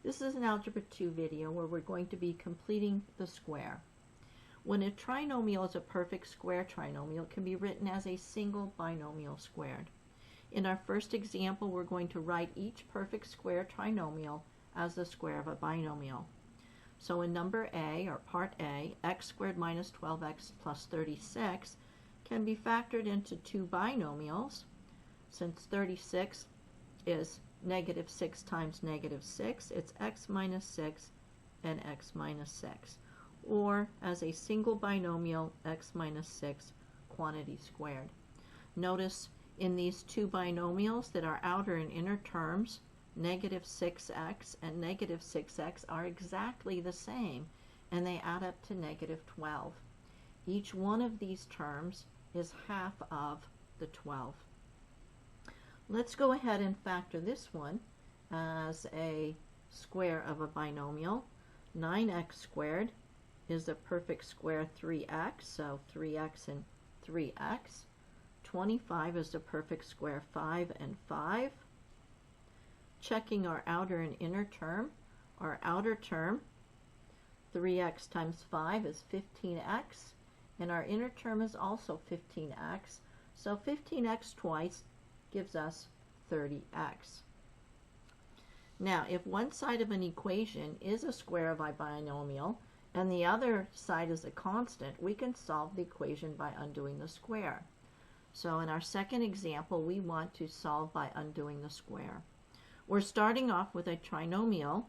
This is an Algebra 2 video where we're going to be completing the square. When a trinomial is a perfect square trinomial, it can be written as a single binomial squared. In our first example, we're going to write each perfect square trinomial as the square of a binomial. So in number A, or part A, x squared minus 12x plus 36 can be factored into two binomials. Since 36 is negative 6 times negative 6, it's x minus 6 and x minus 6. Or as a single binomial, x minus 6 quantity squared. Notice in these two binomials that our outer and inner terms, negative 6x and negative 6x, are exactly the same, and they add up to negative 12. Each one of these terms is half of the 12. Let's go ahead and factor this one as a square of a binomial. 9x squared is the perfect square 3x, so 3x and 3x. 25 is the perfect square 5 and 5. Checking our outer and inner term, our outer term, 3x times 5 is 15x, and our inner term is also 15x, so 15x twice gives us 30x. Now, if one side of an equation is a square of a binomial and the other side is a constant, we can solve the equation by undoing the square. So in our second example, we want to solve by undoing the square. We're starting off with a trinomial,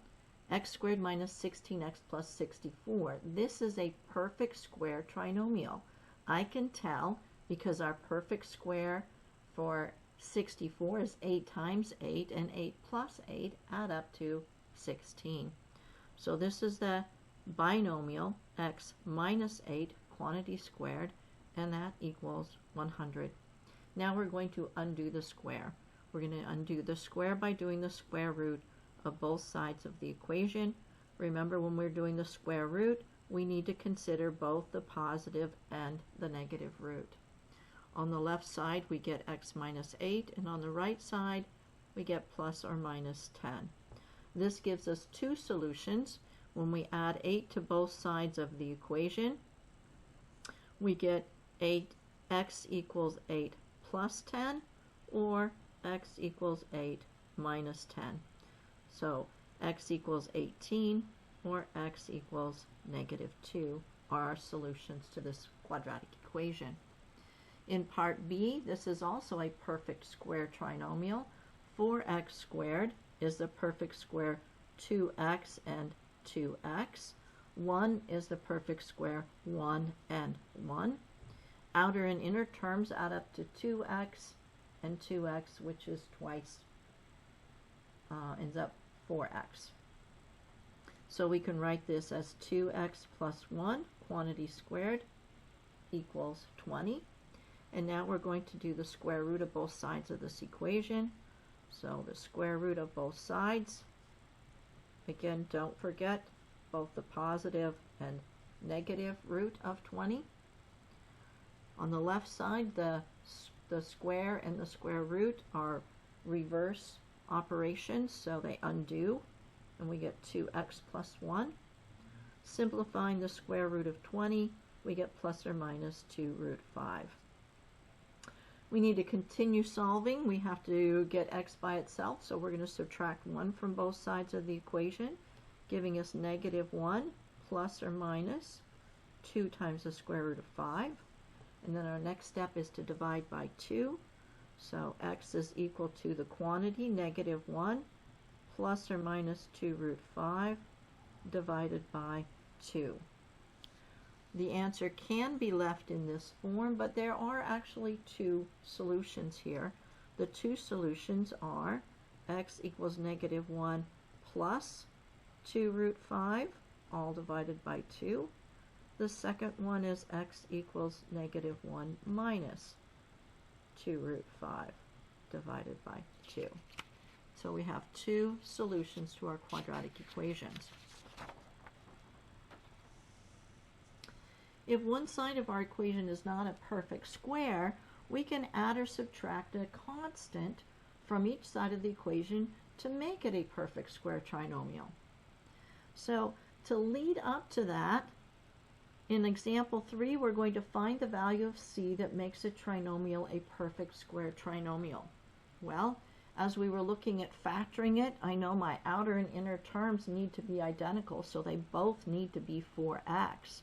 x squared minus 16x plus 64. This is a perfect square trinomial. I can tell because our perfect square for 64 is 8 times 8, and 8 plus 8 add up to 16. So this is the binomial x minus 8 quantity squared, and that equals 100. Now we're going to undo the square. We're going to undo the square by doing the square root of both sides of the equation. Remember, when we're doing the square root, we need to consider both the positive and the negative root. On the left side, we get x minus 8, and on the right side, we get plus or minus 10. This gives us two solutions. When we add 8 to both sides of the equation, we get 8x equals 8 plus 10, or x equals 8 minus 10. So x equals 18, or x equals negative 2 are our solutions to this quadratic equation. In part B, this is also a perfect square trinomial. 4x squared is the perfect square 2x and 2x. 1 is the perfect square 1 and 1. Outer and inner terms add up to 2x and 2x, which is twice, ends up 4x. So we can write this as 2x plus 1 quantity squared equals 20. And now we're going to do the square root of both sides of this equation. So the square root of both sides. Again, don't forget both the positive and negative root of 20. On the left side, the square and the square root are reverse operations, so they undo, and we get 2x plus 1. Simplifying the square root of 20, we get plus or minus 2 root 5. We need to continue solving. We have to get x by itself, so we're going to subtract 1 from both sides of the equation, giving us negative 1 plus or minus 2 times the square root of 5. And then our next step is to divide by 2. So x is equal to the quantity, negative 1, plus or minus 2 root 5, divided by 2. The answer can be left in this form, but there are actually two solutions here. The two solutions are x equals negative 1 plus 2 root 5, all divided by 2. The second one is x equals negative 1 minus 2 root 5 divided by 2. So we have two solutions to our quadratic equations. If one side of our equation is not a perfect square, we can add or subtract a constant from each side of the equation to make it a perfect square trinomial. So to lead up to that, in example 3, we're going to find the value of c that makes a trinomial a perfect square trinomial. Well, as we were looking at factoring it, I know my outer and inner terms need to be identical, so they both need to be 4x.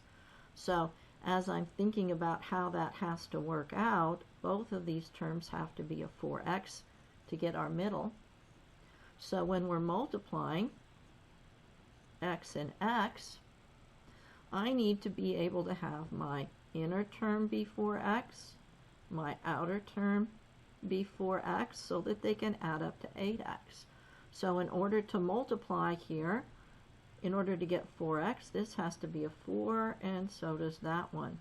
So as I'm thinking about how that has to work out, both of these terms have to be a 4x to get our middle. So when we're multiplying x and x, I need to be able to have my inner term be 4x, my outer term be 4x, so that they can add up to 8x. So in order to multiply here, in order to get 4x, this has to be a 4, and so does that one.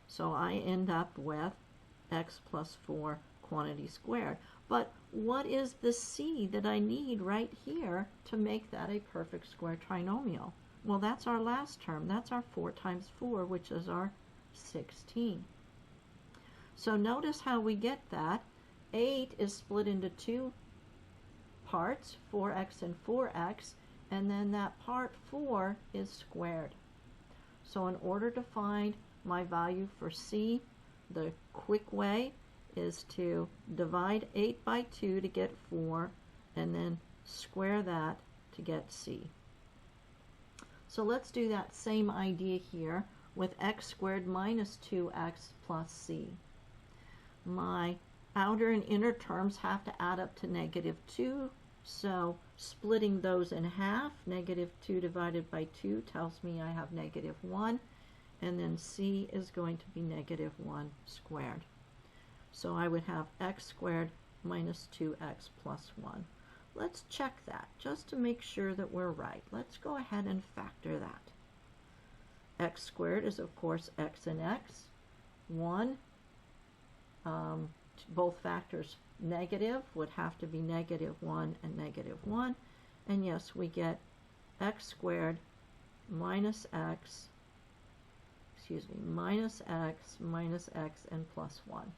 So I end up with x plus 4 quantity squared. But what is the c that I need right here to make that a perfect square trinomial? Well, that's our last term. That's our 4 times 4, which is our 16. So notice how we get that. 8 is split into 2 parts, 4x and 4x, and then that part 4 is squared. So in order to find my value for c, the quick way is to divide 8 by 2 to get 4, and then square that to get c. So let's do that same idea here with x squared minus 2x plus c. My outer and inner terms have to add up to -2, so splitting those in half, -2 divided by 2 tells me I have -1, and then c is going to be -1 squared. So I would have x squared minus 2x plus 1. Let's check that just to make sure that we're right. Let's go ahead and factor that. X squared is, of course, x and x. 1, both factors negative, would have to be -1 and -1. And yes, we get x squared minus x, minus x and plus 1.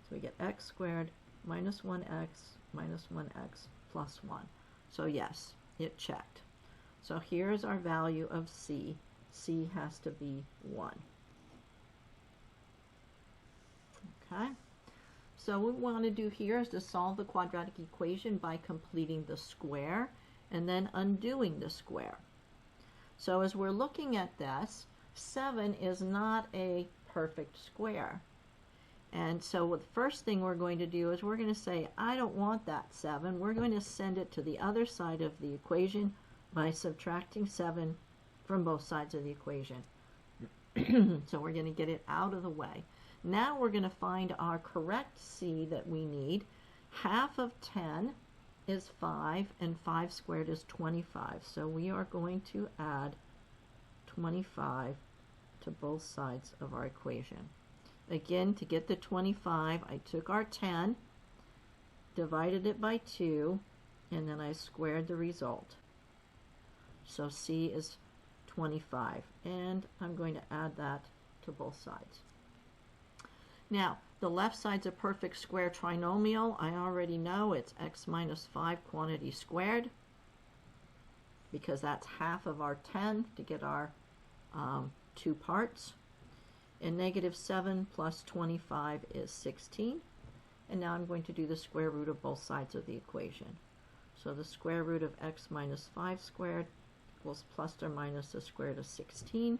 So we get x squared minus 1x plus 1. So yes, it checked. So here's our value of c. C has to be 1. Okay. So what we want to do here is to solve the quadratic equation by completing the square and then undoing the square. So as we're looking at this, 7 is not a perfect square. And so the first thing we're going to do is we're going to say, I don't want that 7. We're going to send it to the other side of the equation by subtracting 7 from both sides of the equation. So we're going to get it out of the way. Now we're going to find our correct c that we need. Half of 10 is 5, and 5 squared is 25. So we are going to add 25 to both sides of our equation. Again, to get the 25, I took our 10, divided it by 2, and then I squared the result. So c is 25, and I'm going to add that to both sides. Now, the left side's a perfect square trinomial. I already know it's x minus 5 quantity squared, because that's half of our 10 to get our 2 parts. And -7 plus 25 is 16. And now I'm going to do the square root of both sides of the equation. So the square root of x minus 5 squared equals plus or minus the square root of 16.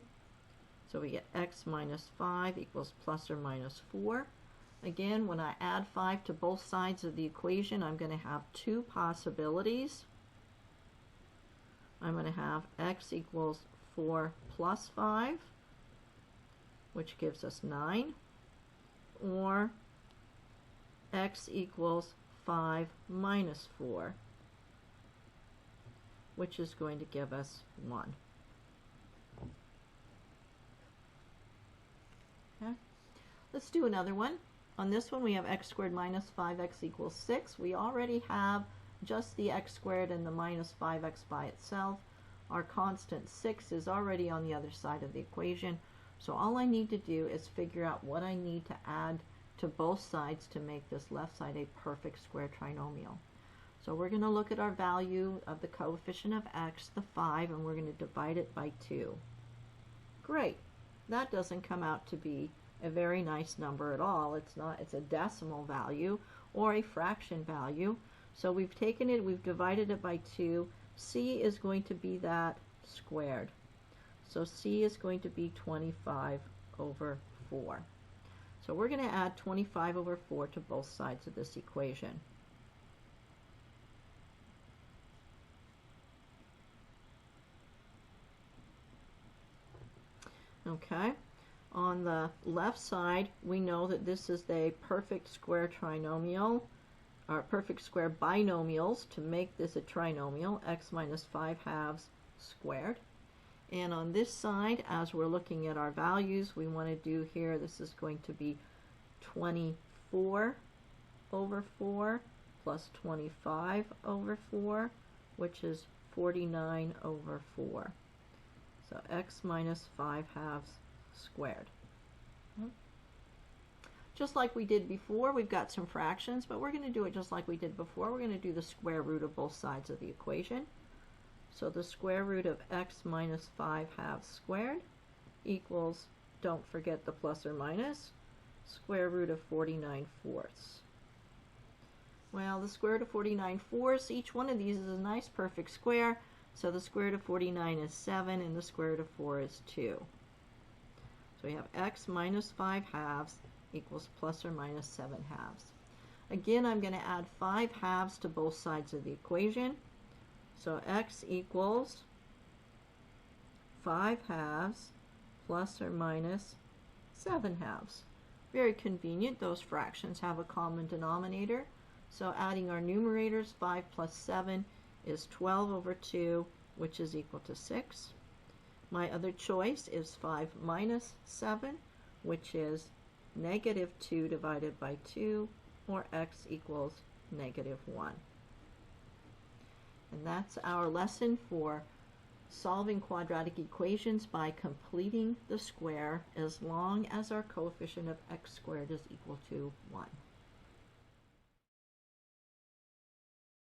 So we get x minus 5 equals plus or minus 4. Again, when I add 5 to both sides of the equation, I'm going to have 2 possibilities. I'm going to have x equals 4 plus 5, which gives us 9, or x equals 5 minus 4, which is going to give us 1. Okay. Let's do another one. On this one we have x squared minus 5x equals 6. We already have just the x squared and the minus 5x by itself. Our constant 6 is already on the other side of the equation. So all I need to do is figure out what I need to add to both sides to make this left side a perfect square trinomial. So we're going to look at our value of the coefficient of x, the 5, and we're going to divide it by 2. Great. That doesn't come out to be a very nice number at all. It's a decimal value or a fraction value. So we've taken it, we've divided it by 2. C is going to be that squared. So C is going to be 25 over 4. So we're going to add 25 over 4 to both sides of this equation. Okay, on the left side, we know that this is a perfect square trinomial, or perfect square binomials. To make this a trinomial, x minus 5 halves squared. And on this side, as we're looking at our values, we want to do here, this is going to be 24 over 4 plus 25 over 4, which is 49 over 4. So x minus 5 halves squared. Just like we did before, we've got some fractions, but we're going to do it just like we did before. We're going to do the square root of both sides of the equation. So the square root of x minus 5 halves squared equals, don't forget the plus or minus, square root of 49 fourths. Well, the square root of 49 fourths, each one of these is a nice perfect square. So the square root of 49 is 7, and the square root of 4 is 2. So we have x minus 5 halves equals plus or minus 7 halves. Again, I'm going to add 5 halves to both sides of the equation. So x equals 5 halves plus or minus 7 halves. Very convenient. Those fractions have a common denominator. So adding our numerators, 5 plus 7 is 12 over 2, which is equal to 6. My other choice is 5 minus 7, which is negative 2 divided by 2, or x equals negative 1. And that's our lesson for solving quadratic equations by completing the square as long as our coefficient of x squared is equal to 1.